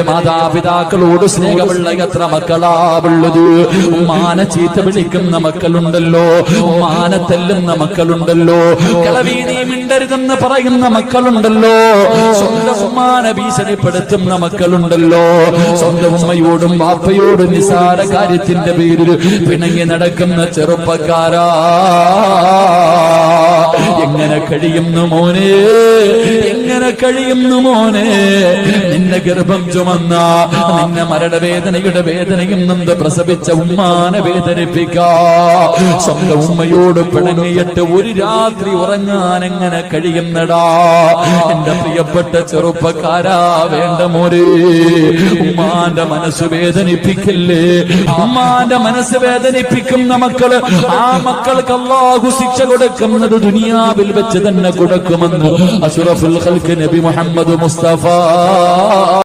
മാതാപിതാക്കളോട് സ്നേഹമുള്ള എത്ര മക്കളാവുള്ളത്. ഉമ്മാനെ ചീത്ത വിളിക്കുന്ന മക്കളുണ്ടല്ലോ, ഉമ്മാനെ തെല്ലുന്ന മക്കളുണ്ടല്ലോ, കളവീനി മിണ്ടരുതെന്ന് പറയുന്ന മക്കളുണ്ടല്ലോ, സ്വന്തം ഉമ്മാനെ ഭീഷണിപ്പെടുത്തുന്ന മക്കളുണ്ടല്ലോ, സ്വന്തം ഉമ്മയോടും ബാപ്പയോടും നിസാര കാര്യത്തിന്റെ പേരിൽ പിണങ്ങി നടക്കുന്ന ചെറുപ്പക്കാരാ, എങ്ങനെ കഴിയുന്നു മോനെ, എങ്ങനെ കഴിയുന്നു മോനെ? നിന്നെ ഗർഭം ചുമന്ന, നിന്നെ മരണവേദനയുടെ വേദനയും നൊന്ത് പ്രസവിച്ച ഉമ്മാനെ വേദനിപ്പിക്കാ, സ്വന്തം ഉമ്മയോട് പിണങ്ങിയിട്ട് ഒരു രാത്രി ഉറങ്ങാൻ എങ്ങനെ കഴിയുന്നടാ? എന്റെ പ്രിയപ്പെട്ട ചെറുപ്പക്കാരാ, വേണ്ട മോനെ, ഉമ്മാന്റെ മനസ്സ് വേദനിപ്പിക്കല്ലേ. ഉമ്മാന്റെ മനസ്സ് വേദനിപ്പിക്കുന്ന മക്കള്, ആ മക്കൾക്ക് അല്ലാഹു ശിക്ഷ കൊടുക്കുന്നത് ദുനിയാവിൽ വെച്ച് തന്നെ കൊടുക്കുമെന്ന് അഷ്റഫുൽ ഖൽഖ് നബി മുഹമ്മദ് മുസ്തഫ